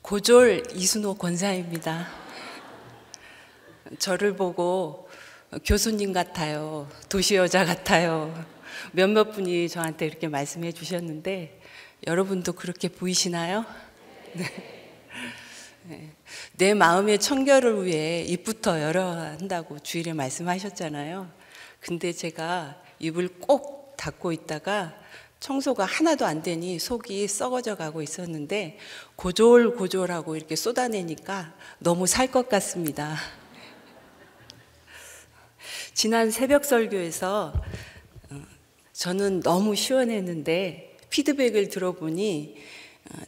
고졸 이순호 권사입니다. 저를 보고 교수님 같아요, 도시여자 같아요, 몇몇 분이 저한테 이렇게 말씀해 주셨는데 여러분도 그렇게 보이시나요? 네. 내 마음의 청결을 위해 입부터 열어야 한다고 주일에 말씀하셨잖아요. 근데 제가 입을 꼭 닫고 있다가 청소가 하나도 안 되니 속이 썩어져 가고 있었는데 고졸고졸하고 이렇게 쏟아내니까 너무 살 것 같습니다. 지난 새벽 설교에서 저는 너무 시원했는데 피드백을 들어보니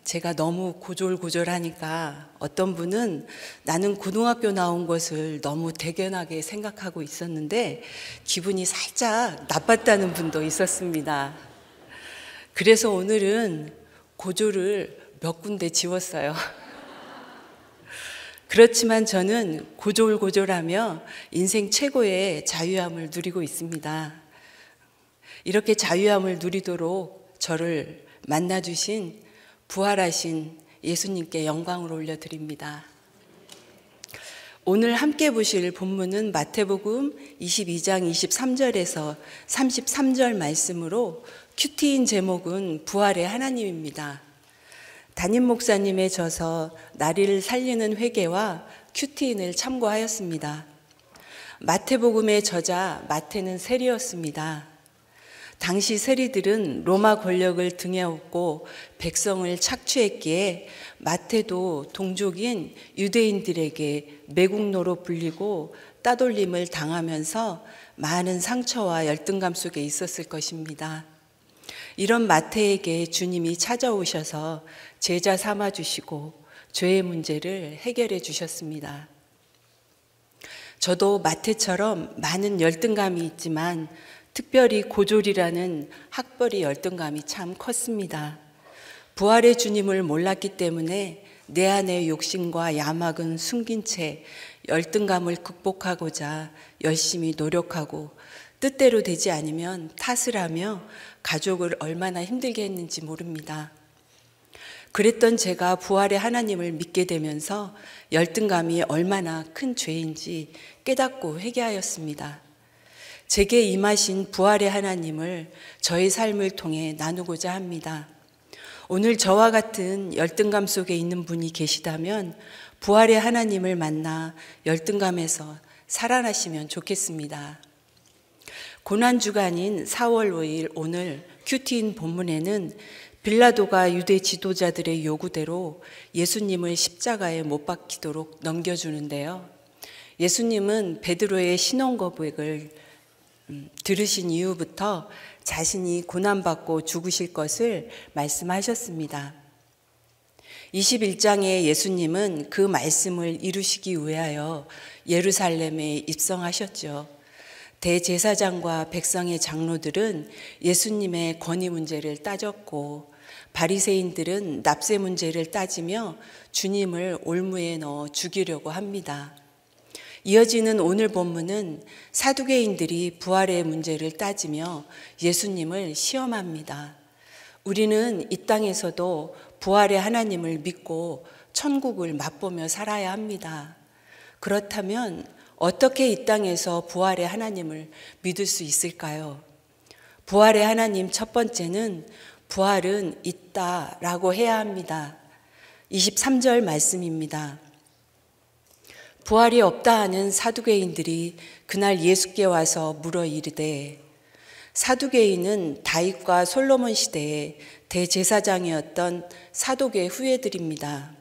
제가 너무 고졸고졸하니까 어떤 분은 나는 고등학교 나온 것을 너무 대견하게 생각하고 있었는데 기분이 살짝 나빴다는 분도 있었습니다. 그래서 오늘은 고졸을 몇 군데 지웠어요. 그렇지만 저는 고졸고졸하며 인생 최고의 자유함을 누리고 있습니다. 이렇게 자유함을 누리도록 저를 만나주신 부활하신 예수님께 영광을 올려드립니다. 오늘 함께 보실 본문은 마태복음 22장 23절에서 33절 말씀으로 큐티인 제목은 부활의 하나님입니다. 담임 목사님의 저서 나리를 살리는 회개와 큐티인을 참고하였습니다. 마태복음의 저자 마태는 세리였습니다. 당시 세리들은 로마 권력을 등에 업고 백성을 착취했기에 마태도 동족인 유대인들에게 매국노로 불리고 따돌림을 당하면서 많은 상처와 열등감 속에 있었을 것입니다. 이런 마태에게 주님이 찾아오셔서 제자 삼아 주시고 죄의 문제를 해결해 주셨습니다. 저도 마태처럼 많은 열등감이 있지만 특별히 고졸이라는 학벌의 열등감이 참 컸습니다. 부활의 주님을 몰랐기 때문에 내 안의 욕심과 야망은 숨긴 채 열등감을 극복하고자 열심히 노력하고 뜻대로 되지 않으면 탓을 하며 가족을 얼마나 힘들게 했는지 모릅니다. 그랬던 제가 부활의 하나님을 믿게 되면서 열등감이 얼마나 큰 죄인지 깨닫고 회개하였습니다. 제게 임하신 부활의 하나님을 저의 삶을 통해 나누고자 합니다. 오늘 저와 같은 열등감 속에 있는 분이 계시다면 부활의 하나님을 만나 열등감에서 살아나시면 좋겠습니다. 고난주간인 4월 5일 오늘 큐티인 본문에는 빌라도가 유대 지도자들의 요구대로 예수님을 십자가에 못 박히도록 넘겨주는데요. 예수님은 베드로의 신원 고백을 들으신 이후부터 자신이 고난받고 죽으실 것을 말씀하셨습니다. 21장에 예수님은 그 말씀을 이루시기 위하여 예루살렘에 입성하셨죠. 대제사장과 백성의 장로들은 예수님의 권위 문제를 따졌고 바리새인들은 납세 문제를 따지며 주님을 올무에 넣어 죽이려고 합니다. 이어지는 오늘 본문은 사두개인들이 부활의 문제를 따지며 예수님을 시험합니다. 우리는 이 땅에서도 부활의 하나님을 믿고 천국을 맛보며 살아야 합니다. 그렇다면 어떻게 이 땅에서 부활의 하나님을 믿을 수 있을까요? 부활의 하나님 첫 번째는 부활은 있다라고 해야 합니다. 23절 말씀입니다. 부활이 없다 하는 사두개인들이 그날 예수께 와서 물어 이르되, 사두개인은 다윗과 솔로몬 시대에 대제사장이었던 사독의 후예들입니다.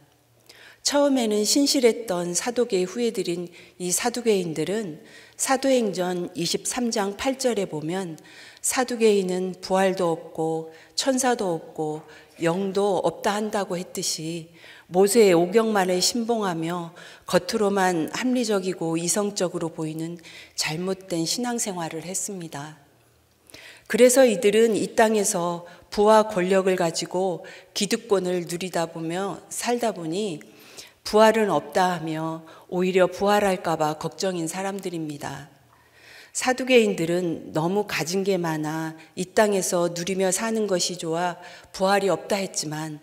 처음에는 신실했던 사독의 후예들인 이 사두개인들은 사도행전 23장 8절에 보면 사두개인은 부활도 없고 천사도 없고 영도 없다 한다고 했듯이 모세의 오경만을 신봉하며 겉으로만 합리적이고 이성적으로 보이는 잘못된 신앙생활을 했습니다. 그래서 이들은 이 땅에서 부와 권력을 가지고 기득권을 누리다 보며 살다 보니 부활은 없다 하며 오히려 부활할까 봐 걱정인 사람들입니다. 사두개인들은 너무 가진 게 많아 이 땅에서 누리며 사는 것이 좋아 부활이 없다 했지만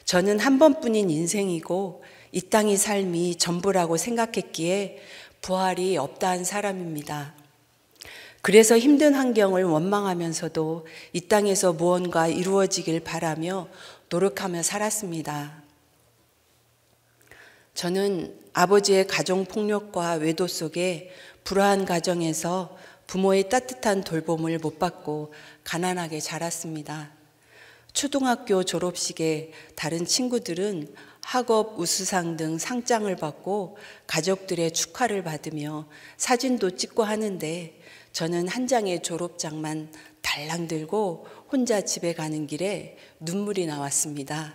저는 한 번뿐인 인생이고 이 땅의 삶이 전부라고 생각했기에 부활이 없다한 사람입니다. 그래서 힘든 환경을 원망하면서도 이 땅에서 무언가 이루어지길 바라며 노력하며 살았습니다. 저는 아버지의 가정폭력과 외도 속에 불화한 가정에서 부모의 따뜻한 돌봄을 못 받고 가난하게 자랐습니다. 초등학교 졸업식에 다른 친구들은 학업 우수상 등 상장을 받고 가족들의 축하를 받으며 사진도 찍고 하는데 저는 한 장의 졸업장만 달랑 들고 혼자 집에 가는 길에 눈물이 나왔습니다.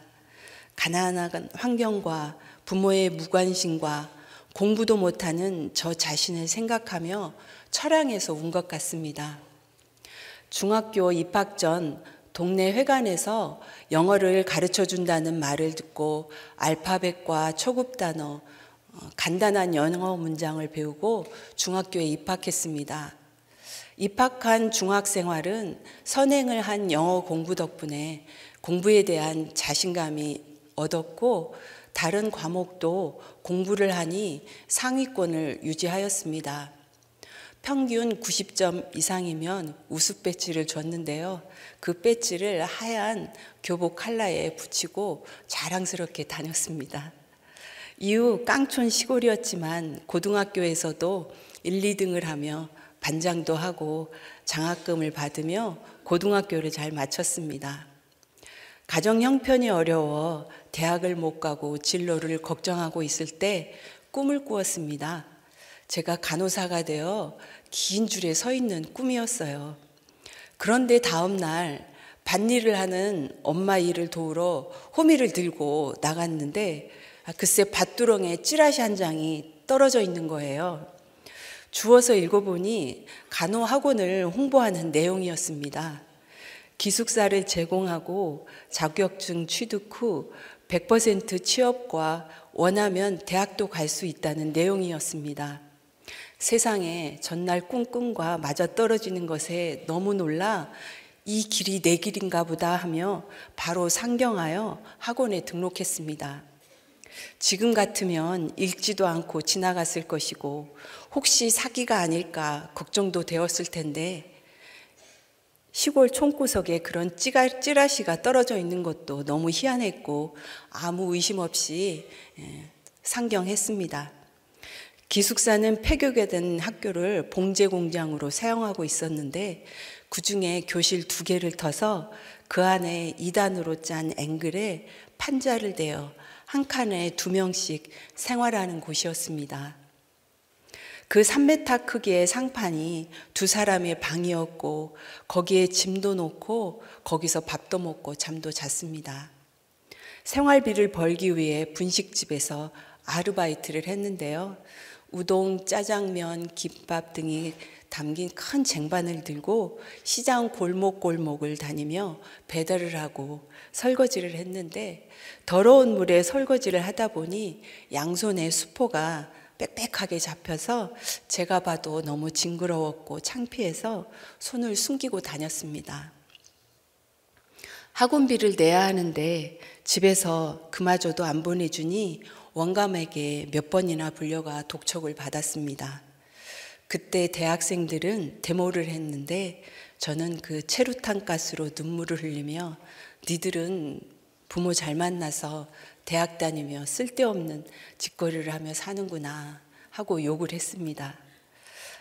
가난한 환경과 부모의 무관심과 공부도 못하는 저 자신을 생각하며 처량해서 운 것 같습니다. 중학교 입학 전 동네 회관에서 영어를 가르쳐 준다는 말을 듣고 알파벳과 초급 단어, 간단한 영어 문장을 배우고 중학교에 입학했습니다. 입학한 중학생활은 선행을 한 영어 공부 덕분에 공부에 대한 자신감이 얻었고 다른 과목도 공부를 하니 상위권을 유지하였습니다. 평균 90점 이상이면 우수 배지를 줬는데요. 그 배지를 하얀 교복 컬러에 붙이고 자랑스럽게 다녔습니다. 이후 깡촌 시골이었지만 고등학교에서도 1, 2등을 하며 반장도 하고 장학금을 받으며 고등학교를 잘 마쳤습니다. 가정 형편이 어려워 대학을 못 가고 진로를 걱정하고 있을 때 꿈을 꾸었습니다. 제가 간호사가 되어 긴 줄에 서 있는 꿈이었어요. 그런데 다음 날 밭일을 하는 엄마 일을 도우러 호미를 들고 나갔는데 글쎄 밭두렁에 찌라시 한 장이 떨어져 있는 거예요. 주워서 읽어보니 간호학원을 홍보하는 내용이었습니다. 기숙사를 제공하고 자격증 취득 후 100% 취업과 원하면 대학도 갈 수 있다는 내용이었습니다. 세상에 전날 꿈과 맞아떨어지는 것에 너무 놀라 이 길이 내 길인가 보다 하며 바로 상경하여 학원에 등록했습니다. 지금 같으면 읽지도 않고 지나갔을 것이고 혹시 사기가 아닐까 걱정도 되었을 텐데 시골 촌구석에 그런 찌라시가 떨어져 있는 것도 너무 희한했고 아무 의심 없이 상경했습니다. 기숙사는 폐교된 학교를 봉제 공장으로 사용하고 있었는데 그중에 교실 2개를 터서 그 안에 2단으로 짠 앵글에 판자를 대어 한 칸에 2명씩 생활하는 곳이었습니다. 그 3m 크기의 상판이 2사람의 방이었고 거기에 짐도 놓고 거기서 밥도 먹고 잠도 잤습니다. 생활비를 벌기 위해 분식집에서 아르바이트를 했는데요. 우동, 짜장면, 김밥 등이 담긴 큰 쟁반을 들고 시장 골목골목을 다니며 배달을 하고 설거지를 했는데 더러운 물에 설거지를 하다 보니 양손에 수포가 빽빽하게 잡혀서 제가 봐도 너무 징그러웠고 창피해서 손을 숨기고 다녔습니다. 학원비를 내야 하는데 집에서 그마저도 안 보내주니 원감에게 몇 번이나 불려가 독촉을 받았습니다. 그때 대학생들은 데모를 했는데 저는 그 체류탄 가스로 눈물을 흘리며 니들은 부모 잘 만나서 대학 다니며 쓸데없는 짓거리를 하며 사는구나 하고 욕을 했습니다.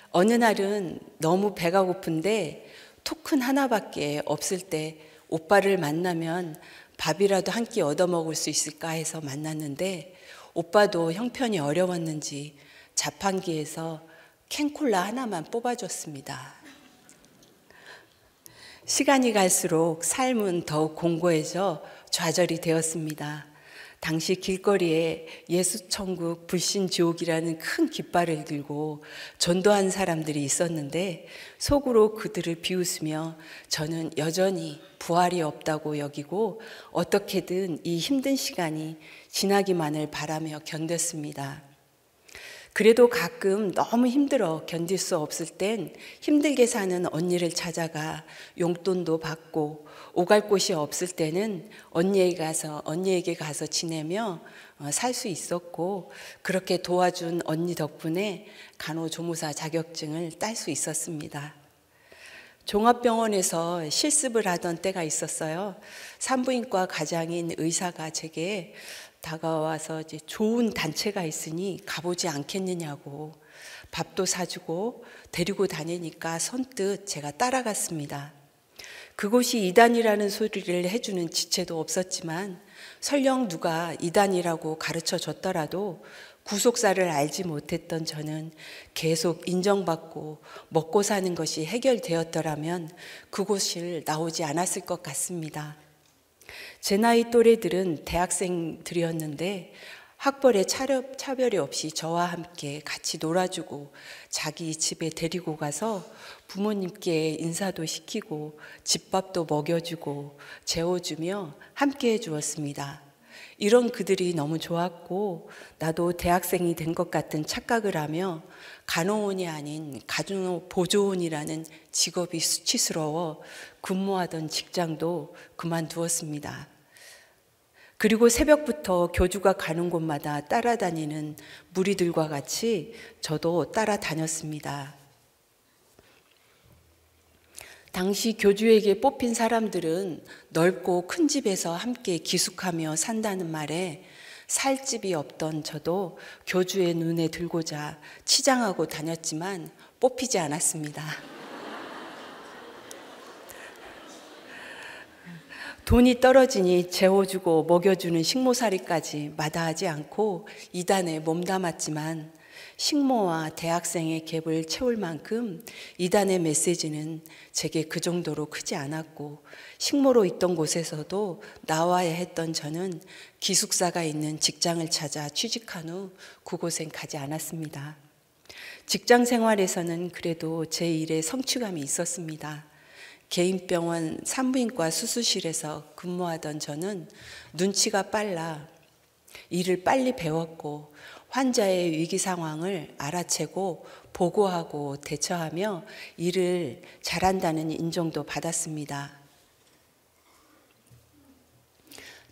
어느 날은 너무 배가 고픈데 토큰 하나밖에 없을 때 오빠를 만나면 밥이라도 한 끼 얻어먹을 수 있을까 해서 만났는데 오빠도 형편이 어려웠는지 자판기에서 캔콜라 하나만 뽑아줬습니다. 시간이 갈수록 삶은 더욱 공고해져 좌절이 되었습니다. 당시 길거리에 예수천국 불신지옥이라는 큰 깃발을 들고 전도한 사람들이 있었는데 속으로 그들을 비웃으며 저는 여전히 부활이 없다고 여기고 어떻게든 이 힘든 시간이 지나기만을 바라며 견뎠습니다. 그래도 가끔 너무 힘들어 견딜 수 없을 땐 힘들게 사는 언니를 찾아가 용돈도 받고 오갈 곳이 없을 때는 언니에게 가서 지내며 살 수 있었고, 그렇게 도와준 언니 덕분에 간호조무사 자격증을 딸 수 있었습니다. 종합병원에서 실습을 하던 때가 있었어요. 산부인과 과장인 의사가 제게 다가와서 이제 좋은 단체가 있으니 가보지 않겠느냐고, 밥도 사주고 데리고 다니니까 선뜻 제가 따라갔습니다. 그곳이 이단이라는 소리를 해주는 지체도 없었지만 설령 누가 이단이라고 가르쳐 줬더라도 구속사를 알지 못했던 저는 계속 인정받고 먹고 사는 것이 해결되었더라면 그곳을 나오지 않았을 것 같습니다. 제 나이 또래들은 대학생들이었는데 학벌에 차별이 없이 저와 함께 같이 놀아주고 자기 집에 데리고 가서 부모님께 인사도 시키고 집밥도 먹여주고 재워주며 함께 해주었습니다. 이런 그들이 너무 좋았고 나도 대학생이 된 것 같은 착각을 하며 간호원이 아닌 간호보조원이라는 직업이 수치스러워 근무하던 직장도 그만두었습니다. 그리고 새벽부터 교주가 가는 곳마다 따라다니는 무리들과 같이 저도 따라다녔습니다. 당시 교주에게 뽑힌 사람들은 넓고 큰 집에서 함께 기숙하며 산다는 말에 살 집이 없던 저도 교주의 눈에 들고자 치장하고 다녔지만 뽑히지 않았습니다. 돈이 떨어지니 재워주고 먹여주는 식모살이까지 마다하지 않고 이단에 몸담았지만 식모와 대학생의 갭을 채울 만큼 이단의 메시지는 제게 그 정도로 크지 않았고 식모로 있던 곳에서도 나와야 했던 저는 기숙사가 있는 직장을 찾아 취직한 후 그곳엔 가지 않았습니다. 직장 생활에서는 그래도 제 일에 성취감이 있었습니다. 개인병원 산부인과 수술실에서 근무하던 저는 눈치가 빨라 일을 빨리 배웠고 환자의 위기 상황을 알아채고 보고하고 대처하며 일을 잘한다는 인정도 받았습니다.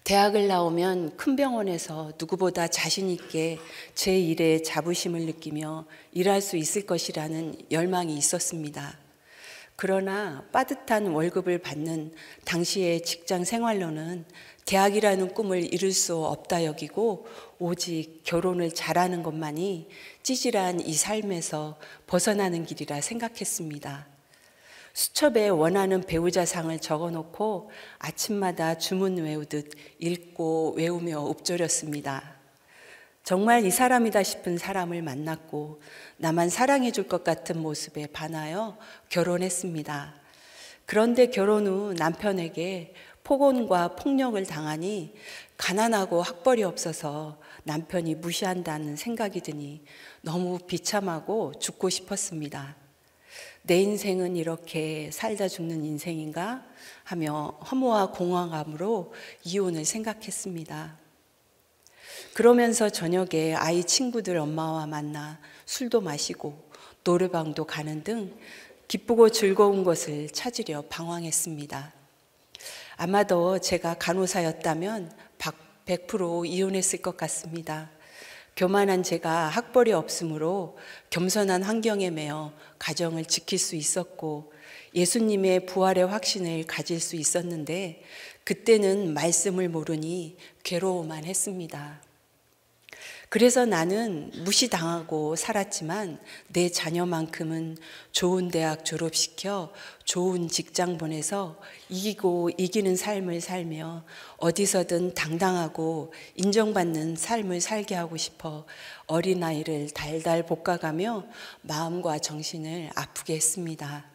대학을 나오면 큰 병원에서 누구보다 자신 있게 제 일에 자부심을 느끼며 일할 수 있을 것이라는 열망이 있었습니다. 그러나 빠듯한 월급을 받는 당시의 직장 생활로는 대학이라는 꿈을 이룰 수 없다 여기고 오직 결혼을 잘하는 것만이 찌질한 이 삶에서 벗어나는 길이라 생각했습니다. 수첩에 원하는 배우자상을 적어놓고 아침마다 주문 외우듯 읽고 외우며 읊조렸습니다. 정말 이 사람이다 싶은 사람을 만났고 나만 사랑해 줄 것 같은 모습에 반하여 결혼했습니다. 그런데 결혼 후 남편에게 폭언과 폭력을 당하니 가난하고 학벌이 없어서 남편이 무시한다는 생각이 드니 너무 비참하고 죽고 싶었습니다. 내 인생은 이렇게 살다 죽는 인생인가 하며 허무와 공허감으로 이혼을 생각했습니다. 그러면서 저녁에 아이 친구들 엄마와 만나 술도 마시고 노래방도 가는 등 기쁘고 즐거운 것을 찾으려 방황했습니다. 아마도 제가 간호사였다면 100% 이혼했을 것 같습니다. 교만한 제가 학벌이 없으므로 겸손한 환경에 매여 가정을 지킬 수 있었고 예수님의 부활의 확신을 가질 수 있었는데 그때는 말씀을 모르니 괴로워만 했습니다. 그래서 나는 무시당하고 살았지만 내 자녀만큼은 좋은 대학 졸업시켜 좋은 직장 보내서 이기고 이기는 삶을 살며 어디서든 당당하고 인정받는 삶을 살게 하고 싶어 어린아이를 달달 볶아가며 마음과 정신을 아프게 했습니다.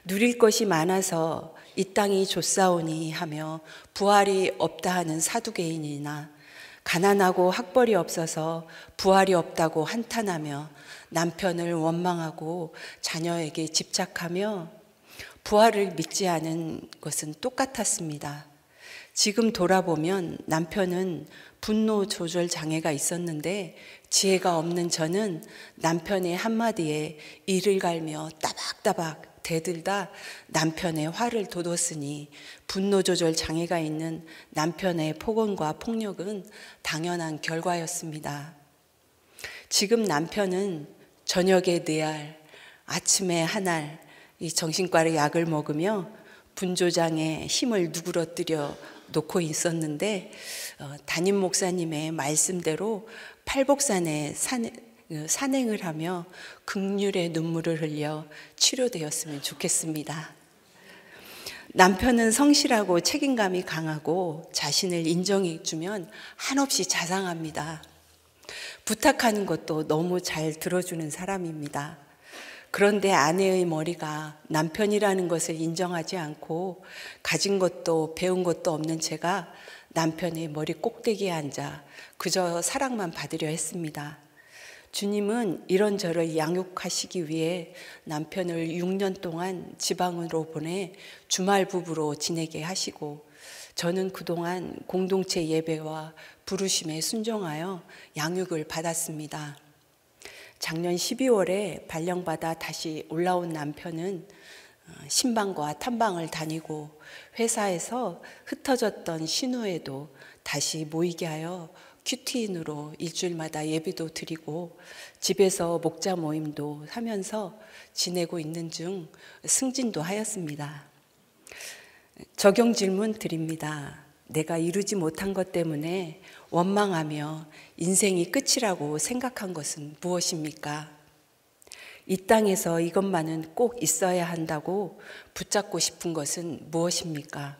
누릴 것이 많아서 이 땅이 좋사오니 하며 부활이 없다 하는 사두개인이나 가난하고 학벌이 없어서 부활이 없다고 한탄하며 남편을 원망하고 자녀에게 집착하며 부활을 믿지 않은 것은 똑같았습니다. 지금 돌아보면 남편은 분노 조절 장애가 있었는데 지혜가 없는 저는 남편의 한마디에 이를 갈며 따박따박 대들다 남편의 화를 돋웠으니 분노 조절 장애가 있는 남편의 폭언과 폭력은 당연한 결과였습니다. 지금 남편은 저녁에 4알, 아침에 1알 이 정신과의 약을 먹으며 분조장에 힘을 누그러뜨려 놓고 있었는데 담임 목사님의 말씀대로 팔복산에 산행을 하며 긍휼의 눈물을 흘려 치료되었으면 좋겠습니다. 남편은 성실하고 책임감이 강하고 자신을 인정해주면 한없이 자상합니다. 부탁하는 것도 너무 잘 들어주는 사람입니다. 그런데 아내의 머리가 남편이라는 것을 인정하지 않고 가진 것도 배운 것도 없는 제가 남편의 머리 꼭대기에 앉아 그저 사랑만 받으려 했습니다. 주님은 이런 저를 양육하시기 위해 남편을 6년 동안 지방으로 보내 주말 부부로 지내게 하시고 저는 그동안 공동체 예배와 부르심에 순종하여 양육을 받았습니다. 작년 12월에 발령받아 다시 올라온 남편은 신방과 탐방을 다니고 회사에서 흩어졌던 신우에도 다시 모이게 하여 큐티인으로 일주일마다 예배도 드리고 집에서 목자 모임도 하면서 지내고 있는 중 승진도 하였습니다. 적용 질문 드립니다. 내가 이루지 못한 것 때문에 원망하며 인생이 끝이라고 생각한 것은 무엇입니까? 이 땅에서 이것만은 꼭 있어야 한다고 붙잡고 싶은 것은 무엇입니까?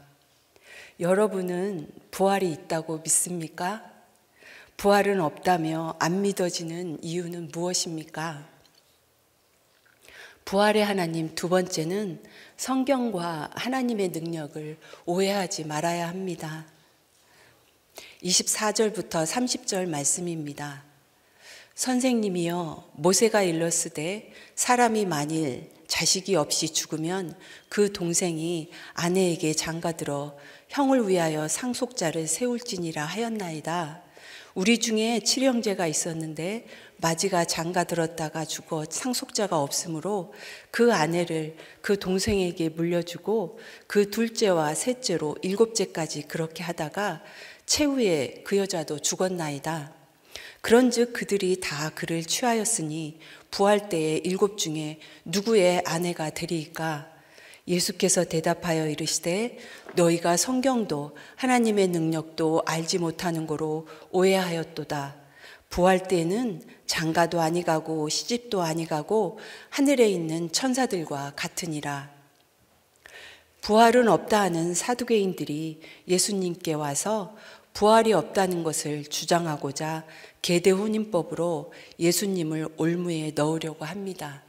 여러분은 부활이 있다고 믿습니까? 부활은 없다며 안 믿어지는 이유는 무엇입니까? 부활의 하나님 두 번째는 성경과 하나님의 능력을 오해하지 말아야 합니다. 24절부터 30절 말씀입니다. 선생님이여 모세가 일렀으되 사람이 만일 자식이 없이 죽으면 그 동생이 아내에게 장가들어 형을 위하여 상속자를 세울지니라 하였나이다. 우리 중에 7형제가 있었는데 마지가 장가들었다가 죽어 상속자가 없으므로 그 아내를 그 동생에게 물려주고 그 둘째와 셋째로 7째까지 그렇게 하다가 최후에 그 여자도 죽었나이다. 그런즉 그들이 다 그를 취하였으니 부활 때에 7 중에 누구의 아내가 되리이까? 예수께서 대답하여 이르시되 너희가 성경도 하나님의 능력도 알지 못하는 거로 오해하였도다. 부활 때에는 장가도 아니가고 시집도 아니가고 하늘에 있는 천사들과 같으니라. 부활은 없다 하는 사두개인들이 예수님께 와서 부활이 없다는 것을 주장하고자 계대혼인법으로 예수님을 올무에 넣으려고 합니다.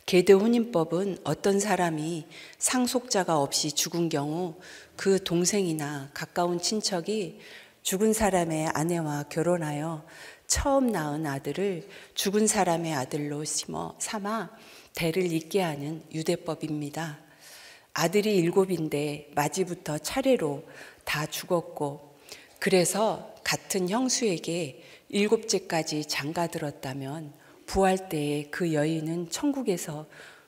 계대혼인법은 어떤 사람이 상속자가 없이 죽은 경우 그 동생이나 가까운 친척이 죽은 사람의 아내와 결혼하여 처음 낳은 아들을 죽은 사람의 아들로 삼아 대를 잇게 하는 유대법입니다. 아들이 7인데 마지부터 차례로 다 죽었고 그래서 같은 형수에게 7째까지 장가들었다면 부활 때에 그 여인은 천국에서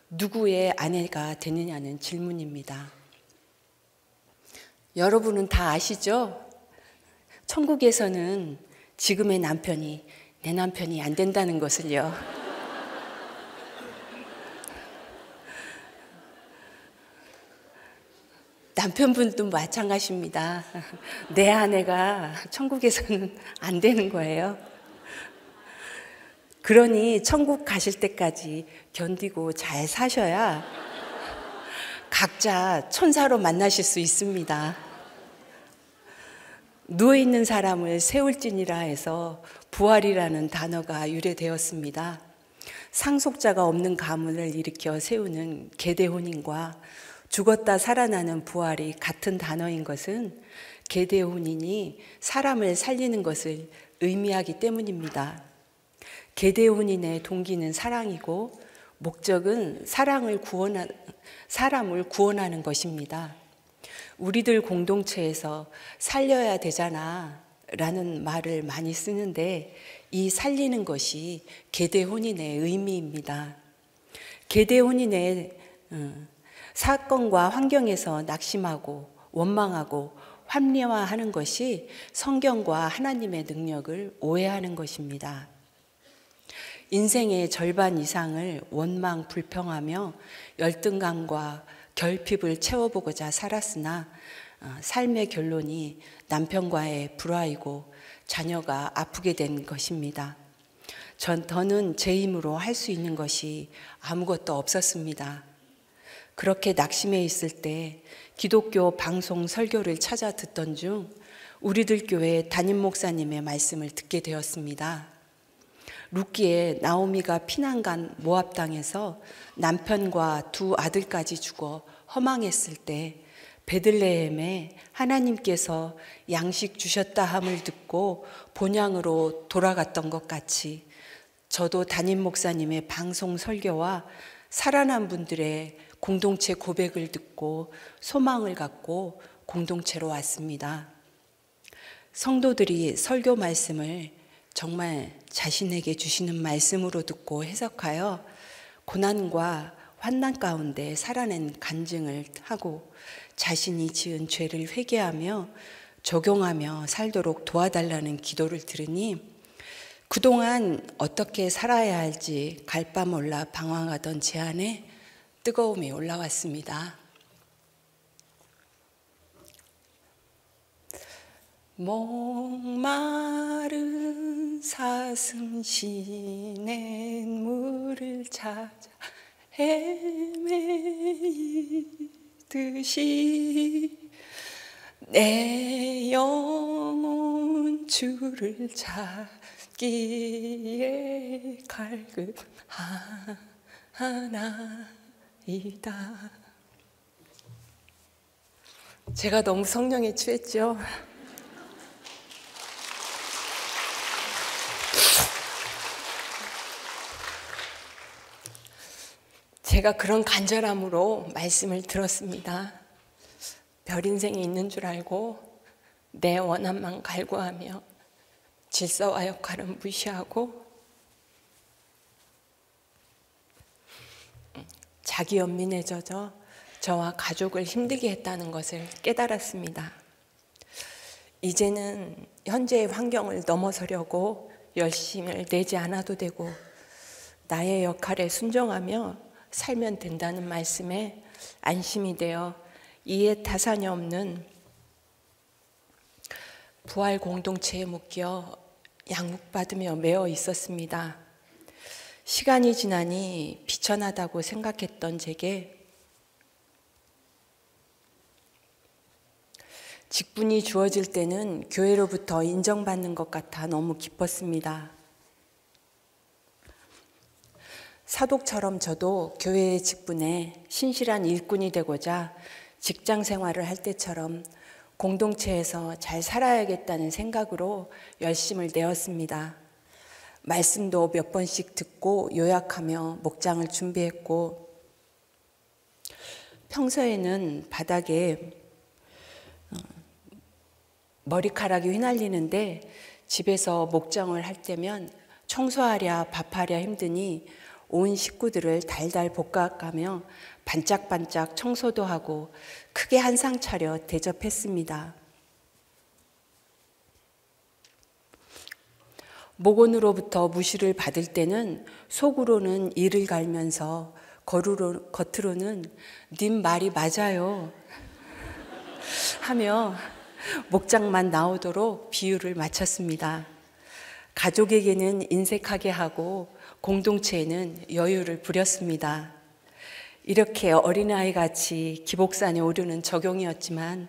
누구의 아내가 되느냐는 질문입니다. 여러분은 다 아시죠? 천국에서는 지금의 남편이 내 남편이 안 된다는 것을요. 남편분도 마찬가지입니다. 내 아내가 천국에서는 안 되는 거예요. 그러니 천국 가실 때까지 견디고 잘 사셔야 각자 천사로 만나실 수 있습니다. 누워있는 사람을 세울지니라 해서 부활이라는 단어가 유래되었습니다. 상속자가 없는 가문을 일으켜 세우는 계대혼인과 죽었다 살아나는 부활이 같은 단어인 것은 계대혼인이 사람을 살리는 것을 의미하기 때문입니다. 계대혼인의 동기는 사랑이고 목적은 사람을 구원하는 것입니다. 우리들 공동체에서 살려야 되잖아 라는 말을 많이 쓰는데, 이 살리는 것이 계대혼인의 의미입니다. 계대혼인의 사건과 환경에서 낙심하고 원망하고 합리화하는 것이 성경과 하나님의 능력을 오해하는 것입니다. 인생의 절반 이상을 원망, 불평하며 열등감과 결핍을 채워보고자 살았으나 삶의 결론이 남편과의 불화이고 자녀가 아프게 된 것입니다. 더는 제 힘으로 할 수 있는 것이 아무것도 없었습니다. 그렇게 낙심해 있을 때 기독교 방송 설교를 찾아 듣던 중 우리들 교회 담임 목사님의 말씀을 듣게 되었습니다. 룻기에 나오미가 피난간 모압 땅에서 남편과 두 아들까지 죽어 허망했을 때 베들레헴에 하나님께서 양식 주셨다 함을 듣고 본향으로 돌아갔던 것 같이, 저도 담임 목사님의 방송 설교와 살아난 분들의 공동체 고백을 듣고 소망을 갖고 공동체로 왔습니다. 성도들이 설교 말씀을 정말 자신에게 주시는 말씀으로 듣고 해석하여 고난과 환난 가운데 살아낸 간증을 하고 자신이 지은 죄를 회개하며 적용하며 살도록 도와달라는 기도를 들으니 그동안 어떻게 살아야 할지 갈바 몰라 방황하던 제 안에 뜨거움이 올라왔습니다. 목마른 사슴 시냇 물을 찾아 헤매이듯이 내 영혼 주를 찾기에 갈급하나이다. 제가 너무 성령에 취했죠. 제가 그런 간절함으로 말씀을 들었습니다. 별 인생이 있는 줄 알고 내 원함만 갈구하며 질서와 역할은 무시하고 자기 연민에 젖어 저와 가족을 힘들게 했다는 것을 깨달았습니다. 이제는 현재의 환경을 넘어서려고 열심을 내지 않아도 되고 나의 역할에 순종하며 살면 된다는 말씀에 안심이 되어 이해 타산이 없는 부활 공동체에 묶여 양육받으며 매어 있었습니다. 시간이 지나니 비천하다고 생각했던 제게 직분이 주어질 때는 교회로부터 인정받는 것 같아 너무 기뻤습니다. 사독처럼 저도 교회의 직분에 신실한 일꾼이 되고자 직장 생활을 할 때처럼 공동체에서 잘 살아야겠다는 생각으로 열심을 내었습니다. 말씀도 몇 번씩 듣고 요약하며 목장을 준비했고, 평소에는 바닥에 머리카락이 휘날리는데 집에서 목장을 할 때면 청소하랴 밥하랴 힘드니 온 식구들을 달달 볶아가며 반짝반짝 청소도 하고 크게 한상 차려 대접했습니다. 목원으로부터 무시를 받을 때는 속으로는 이를 갈면서 겉으로는 님 말이 맞아요 하며 목장만 나오도록 비유를 마쳤습니다. 가족에게는 인색하게 하고 공동체에는 여유를 부렸습니다. 이렇게 어린아이같이 기복산에 오르는 적용이었지만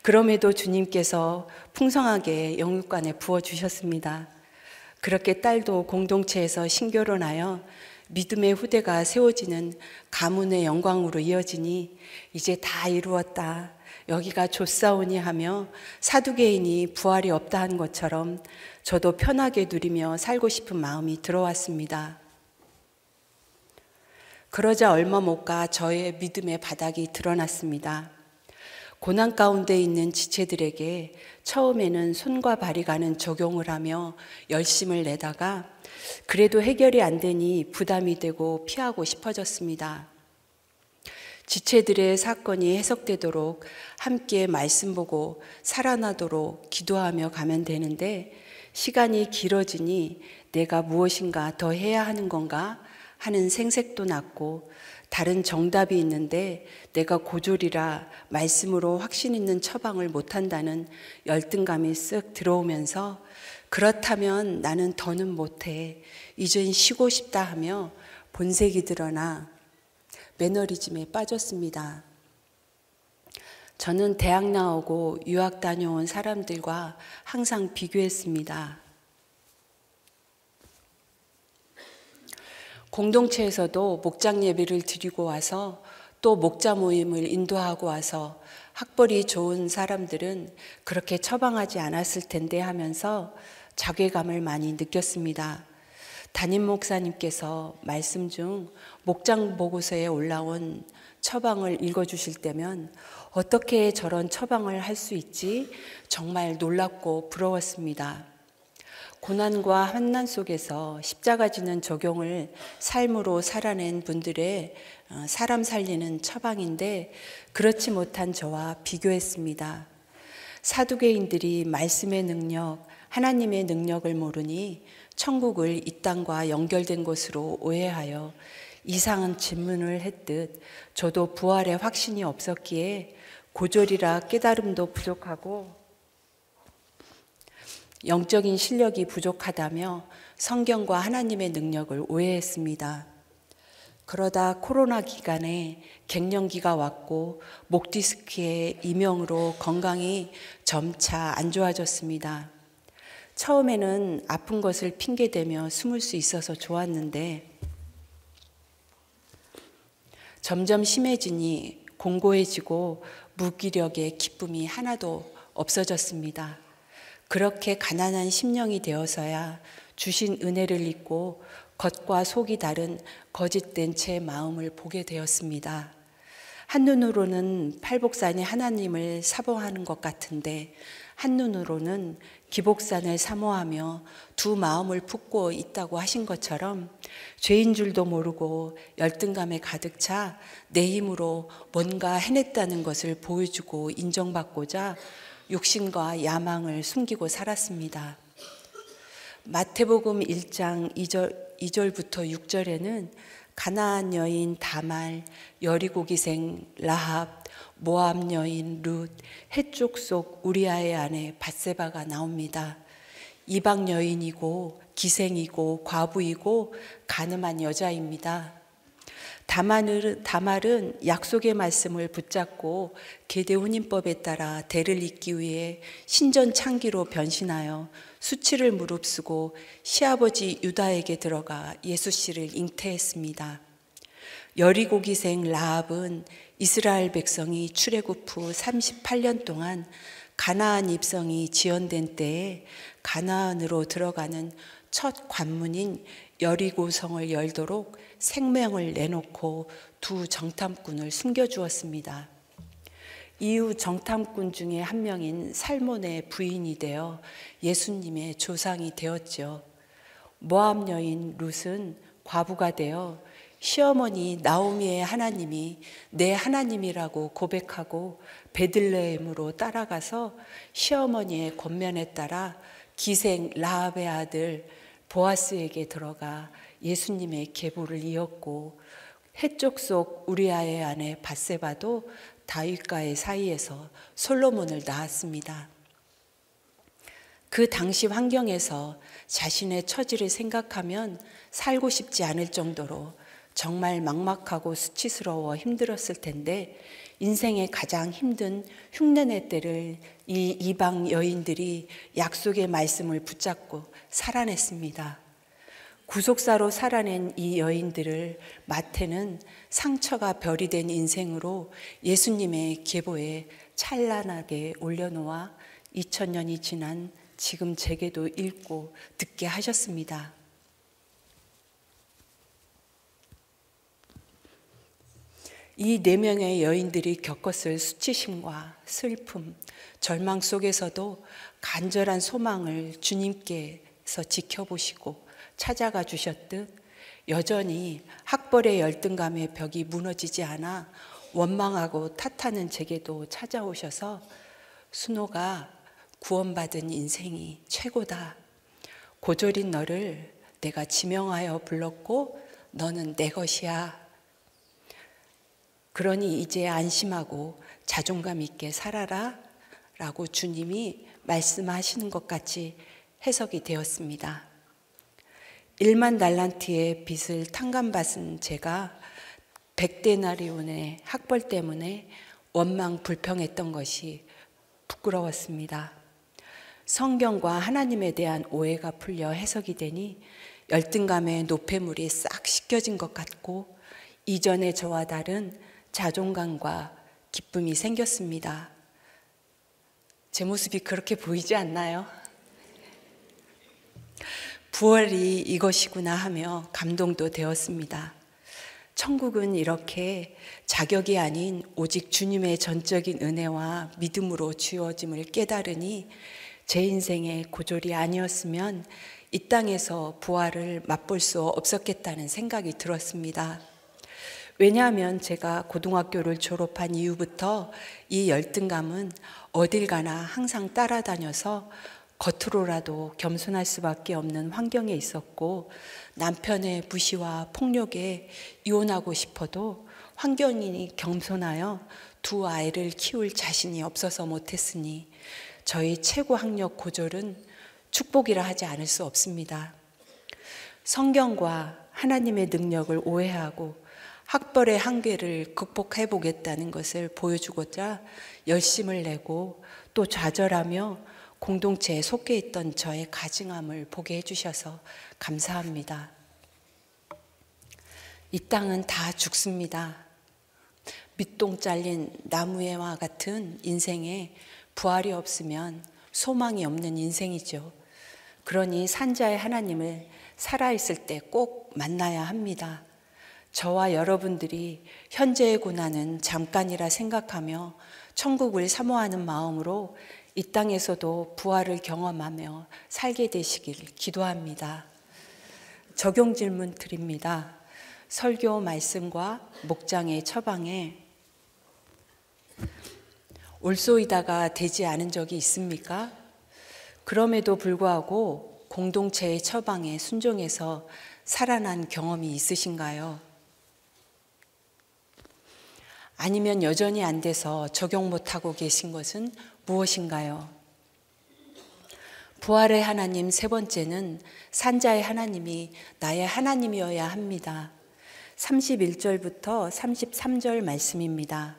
그럼에도 주님께서 풍성하게 영육간에 부어주셨습니다. 그렇게 딸도 공동체에서 신결혼하여 믿음의 후대가 세워지는 가문의 영광으로 이어지니 이제 다 이루었다, 여기가 좋사오니 하며 사두개인이 부활이 없다 한 것처럼 저도 편하게 누리며 살고 싶은 마음이 들어왔습니다. 그러자 얼마 못 가 저의 믿음의 바닥이 드러났습니다. 고난 가운데 있는 지체들에게 처음에는 손과 발이 가는 적용을 하며 열심을 내다가 그래도 해결이 안 되니 부담이 되고 피하고 싶어졌습니다. 지체들의 사건이 해석되도록 함께 말씀 보고 살아나도록 기도하며 가면 되는데 시간이 길어지니 내가 무엇인가 더 해야 하는 건가 하는 생색도 났고 다른 정답이 있는데 내가 고졸이라 말씀으로 확신 있는 처방을 못한다는 열등감이 쓱 들어오면서 그렇다면 나는 더는 못해. 이젠 쉬고 싶다 하며 본색이 드러나 매너리즘에 빠졌습니다. 저는 대학 나오고 유학 다녀온 사람들과 항상 비교했습니다. 공동체에서도 목장 예배를 드리고 와서 또 목자 모임을 인도하고 와서 학벌이 좋은 사람들은 그렇게 처방하지 않았을 텐데 하면서 자괴감을 많이 느꼈습니다. 담임 목사님께서 말씀 중 목장 보고서에 올라온 처방을 읽어주실 때면 어떻게 저런 처방을 할 수 있지? 정말 놀랍고 부러웠습니다. 고난과 환난 속에서 십자가 지는 적용을 삶으로 살아낸 분들의 사람 살리는 처방인데 그렇지 못한 저와 비교했습니다. 사두개인들이 말씀의 능력, 하나님의 능력을 모르니 천국을 이 땅과 연결된 것으로 오해하여 이상한 질문을 했듯 저도 부활의 확신이 없었기에 고졸이라 깨달음도 부족하고 영적인 실력이 부족하다며 성경과 하나님의 능력을 오해했습니다. 그러다 코로나 기간에 갱년기가 왔고 목 디스크의 이명으로 건강이 점차 안 좋아졌습니다. 처음에는 아픈 것을 핑계대며 숨을 수 있어서 좋았는데 점점 심해지니 공고해지고 무기력의 기쁨이 하나도 없어졌습니다. 그렇게 가난한 심령이 되어서야 주신 은혜를 잊고 겉과 속이 다른 거짓된 제 마음을 보게 되었습니다. 한눈으로는 팔복산이 하나님을 사모하는 것 같은데 한눈으로는 기복산을 사모하며 두 마음을 품고 있다고 하신 것처럼 죄인 줄도 모르고 열등감에 가득 차 내 힘으로 뭔가 해냈다는 것을 보여주고 인정받고자 욕심과 야망을 숨기고 살았습니다. 마태복음 1장 2절부터 6절에는 가나안 여인 다말, 여리고 기생 라합, 모압 여인 룻, 해쪽 속 우리아의 아내 밧세바가 나옵니다. 이방 여인이고 기생이고 과부이고 가늠한 여자입니다. 다말은 약속의 말씀을 붙잡고 계대 혼인법에 따라 대를 잇기 위해 신전 창기로 변신하여 수치를 무릅쓰고 시아버지 유다에게 들어가 예수 씨를 잉태했습니다. 여리고 기생 라합은 이스라엘 백성이 출애굽 후 38년 동안 가나안 입성이 지연된 때에 가나안으로 들어가는 첫 관문인 여리고성을 열도록 생명을 내놓고 두 정탐꾼을 숨겨주었습니다. 이후 정탐꾼 중에 한 명인 살몬의 부인이 되어 예수님의 조상이 되었죠. 모압 여인 룻은 과부가 되어 시어머니 나오미의 하나님이 내 하나님이라고 고백하고 베들레헴으로 따라가서 시어머니의 권면에 따라 기생 라합의 아들 보아스에게 들어가 예수님의 계보를 이었고 해쪽 속 우리아의 아내 밧세바도 다윗과의 사이에서 솔로몬을 낳았습니다. 그 당시 환경에서 자신의 처지를 생각하면 살고 싶지 않을 정도로 정말 막막하고 수치스러워 힘들었을 텐데 인생의 가장 힘든 흉내낼 때를 이 이방 여인들이 약속의 말씀을 붙잡고 살아냈습니다. 구속사로 살아낸 이 여인들을 마태는 상처가 별이 된 인생으로 예수님의 계보에 찬란하게 올려놓아 2000년이 지난 지금 제게도 읽고 듣게 하셨습니다. 이 4명의 여인들이 겪었을 수치심과 슬픔, 절망 속에서도 간절한 소망을 주님께서 지켜보시고 찾아가 주셨듯 여전히 학벌의 열등감의 벽이 무너지지 않아 원망하고 탓하는 제게도 찾아오셔서 순호가 구원받은 인생이 최고다. 고졸인 너를 내가 지명하여 불렀고 너는 내 것이야. 그러니 이제 안심하고 자존감 있게 살아라 라고 주님이 말씀하시는 것 같이 해석이 되었습니다. 1만 달란트의 빚을 탕감받은 제가 100데나리온의 학벌 때문에 원망 불평했던 것이 부끄러웠습니다. 성경과 하나님에 대한 오해가 풀려 해석이 되니 열등감의 노폐물이 싹 씻겨진 것 같고 이전의 저와 다른 자존감과 기쁨이 생겼습니다. 제 모습이 그렇게 보이지 않나요? 부활이 이것이구나 하며 감동도 되었습니다. 천국은 이렇게 자격이 아닌 오직 주님의 전적인 은혜와 믿음으로 주어짐을 깨달으니 제 인생의 고졸이 아니었으면 이 땅에서 부활을 맛볼 수 없었겠다는 생각이 들었습니다. 왜냐하면 제가 고등학교를 졸업한 이후부터 이 열등감은 어딜 가나 항상 따라다녀서 겉으로라도 겸손할 수밖에 없는 환경에 있었고 남편의 무시와 폭력에 이혼하고 싶어도 환경이 겸손하여 2 아이를 키울 자신이 없어서 못했으니 저희 최고 학력 고졸은 축복이라 하지 않을 수 없습니다. 성경과 하나님의 능력을 오해하고 학벌의 한계를 극복해 보겠다는 것을 보여주고자 열심을 내고 또 좌절하며 공동체에 속해 있던 저의 가증함을 보게 해주셔서 감사합니다. 이 땅은 다 죽습니다. 밑동 잘린 나무와 같은 인생에 부활이 없으면 소망이 없는 인생이죠. 그러니 산자의 하나님을 살아있을 때 꼭 만나야 합니다. 저와 여러분들이 현재의 고난은 잠깐이라 생각하며 천국을 사모하는 마음으로 이 땅에서도 부활을 경험하며 살게 되시길 기도합니다. 적용 질문 드립니다. 설교 말씀과 목장의 처방에 올소이다가 되지 않은 적이 있습니까? 그럼에도 불구하고 공동체의 처방에 순종해서 살아난 경험이 있으신가요? 아니면 여전히 안 돼서 적용 못하고 계신 것은 무엇인가요? 부활의 하나님 3번째는 산자의 하나님이 나의 하나님이어야 합니다. 31절부터 33절 말씀입니다.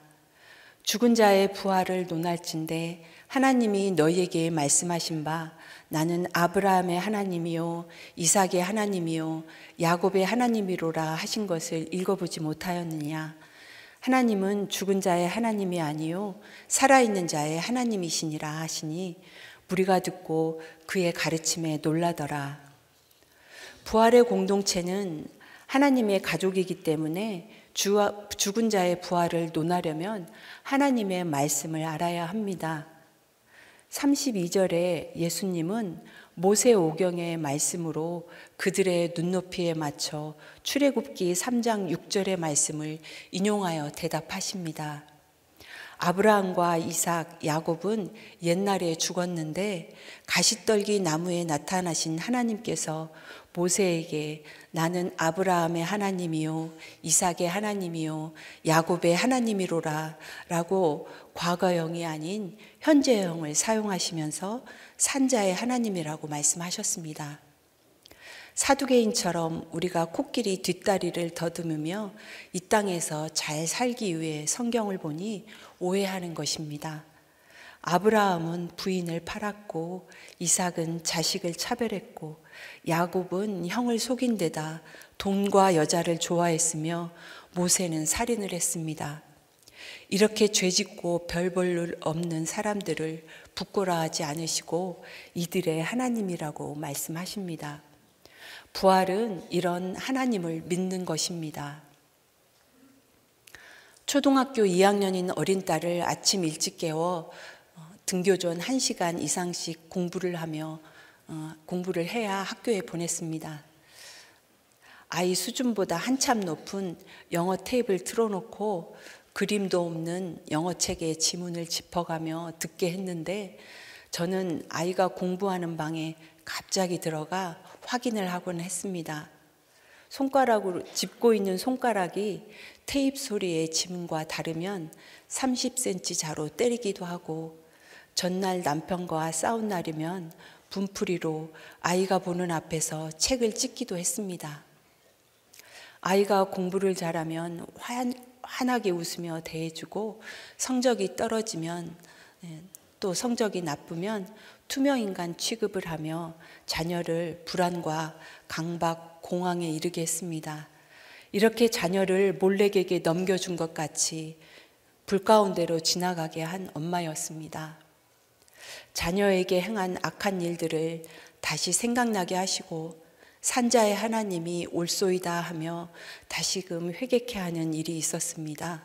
죽은 자의 부활을 논할진대 하나님이 너희에게 말씀하신 바 나는 아브라함의 하나님이요 이삭의 하나님이요 야곱의 하나님이로라 하신 것을 읽어보지 못하였느냐. 하나님은 죽은 자의 하나님이 아니요 살아있는 자의 하나님이시니라 하시니 무리가 듣고 그의 가르침에 놀라더라. 부활의 공동체는 하나님의 가족이기 때문에 죽은 자의 부활을 논하려면 하나님의 말씀을 알아야 합니다. 32절에 예수님은 모세오경의 말씀으로 그들의 눈높이에 맞춰 출애굽기 3장 6절의 말씀을 인용하여 대답하십니다. 아브라함과 이삭, 야곱은 옛날에 죽었는데 가시떨기 나무에 나타나신 하나님께서 모세에게 나는 아브라함의 하나님이요 이삭의 하나님이요 야곱의 하나님이로라 라고 과거형이 아닌 현재형을 사용하시면서 산자의 하나님이라고 말씀하셨습니다. 사두개인처럼 우리가 코끼리 뒷다리를 더듬으며 이 땅에서 잘 살기 위해 성경을 보니 오해하는 것입니다. 아브라함은 부인을 팔았고 이삭은 자식을 차별했고 야곱은 형을 속인 데다 돈과 여자를 좋아했으며 모세는 살인을 했습니다. 이렇게 죄짓고 별 볼 일 없는 사람들을 부끄러워하지 않으시고 이들의 하나님이라고 말씀하십니다. 부활은 이런 하나님을 믿는 것입니다. 초등학교 2학년인 어린 딸을 아침 일찍 깨워 등교 전 1시간 이상씩 공부를 해야 학교에 보냈습니다. 아이 수준보다 한참 높은 영어 테이프를 틀어놓고 그림도 없는 영어책의 지문을 짚어가며 듣게 했는데, 저는 아이가 공부하는 방에 갑자기 들어가 확인을 하곤 했습니다. 손가락으로 짚고 있는 손가락이 테이프 소리의 지문과 다르면 30cm 자로 때리기도 하고, 전날 남편과 싸운 날이면 분풀이로 아이가 보는 앞에서 책을 찢기도 했습니다. 아이가 공부를 잘하면 환하게 웃으며 대해주고, 성적이 떨어지면 또 성적이 나쁘면 투명인간 취급을 하며 자녀를 불안과 강박, 공황에 이르게 했습니다. 이렇게 자녀를 몰래에게 넘겨준 것 같이 불 가운데로 지나가게 한 엄마였습니다. 자녀에게 행한 악한 일들을 다시 생각나게 하시고 산자의 하나님이 옳소이다 하며 다시금 회개케 하는 일이 있었습니다.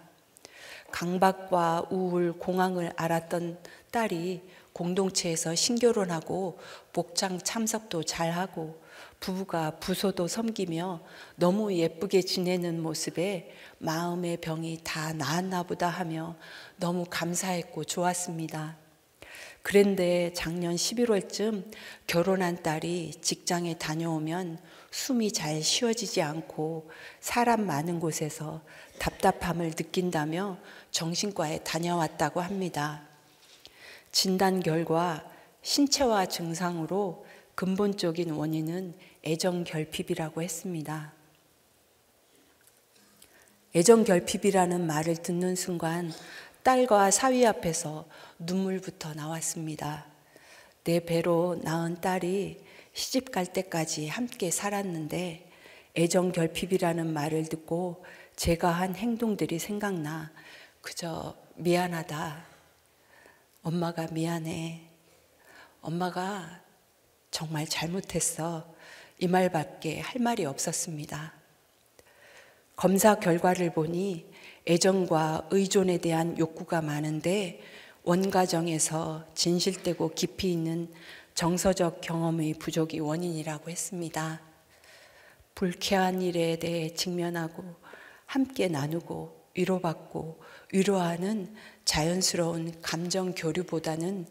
강박과 우울, 공황을 앓았던 딸이 공동체에서 신결혼하고 목장 참석도 잘하고 부부가 부소도 섬기며 너무 예쁘게 지내는 모습에 마음의 병이 다 나았나 보다 하며 너무 감사했고 좋았습니다. 그런데 작년 11월쯤 결혼한 딸이 직장에 다녀오면 숨이 잘 쉬어지지 않고 사람 많은 곳에서 답답함을 느낀다며 정신과에 다녀왔다고 합니다. 진단 결과 신체화 증상으로 근본적인 원인은 애정결핍이라고 했습니다. 애정결핍이라는 말을 듣는 순간 딸과 사위 앞에서 눈물부터 나왔습니다. 내 배로 낳은 딸이 시집 갈 때까지 함께 살았는데 애정결핍이라는 말을 듣고 제가 한 행동들이 생각나 그저 미안하다. 엄마가 미안해. 엄마가 정말 잘못했어. 이 말밖에 할 말이 없었습니다. 검사 결과를 보니 애정과 의존에 대한 욕구가 많은데 원가정에서 진실되고 깊이 있는 정서적 경험의 부족이 원인이라고 했습니다. 불쾌한 일에 대해 직면하고 함께 나누고 위로받고 위로하는 자연스러운 감정 교류보다는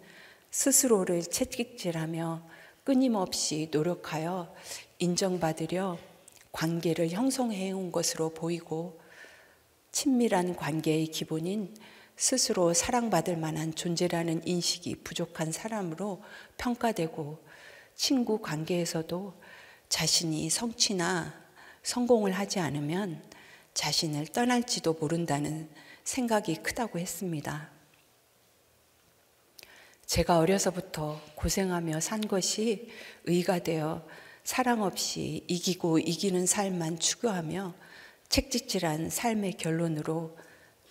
스스로를 채찍질하며 끊임없이 노력하여 인정받으려 관계를 형성해온 것으로 보이고, 친밀한 관계의 기본인 스스로 사랑받을 만한 존재라는 인식이 부족한 사람으로 평가되고, 친구 관계에서도 자신이 성취나 성공을 하지 않으면 자신을 떠날지도 모른다는 생각이 크다고 했습니다. 제가 어려서부터 고생하며 산 것이 의가 되어 사랑 없이 이기고 이기는 삶만 추구하며 책찍질한 삶의 결론으로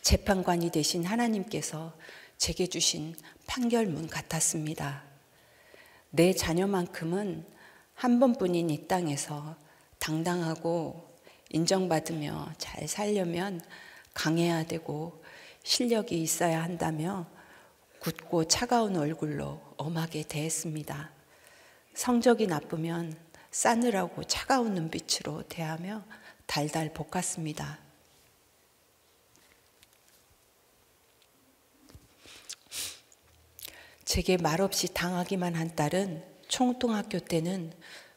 재판관이 되신 하나님께서 제게 주신 판결문 같았습니다. 내 자녀만큼은 한 번뿐인 이 땅에서 당당하고 인정받으며 잘 살려면 강해야 되고 실력이 있어야 한다며 굳고 차가운 얼굴로 엄하게 대했습니다. 성적이 나쁘면 싸늘하고 차가운 눈빛으로 대하며 달달 볶았습니다. 제게 말없이 당하기만 한 딸은 총통학교 때는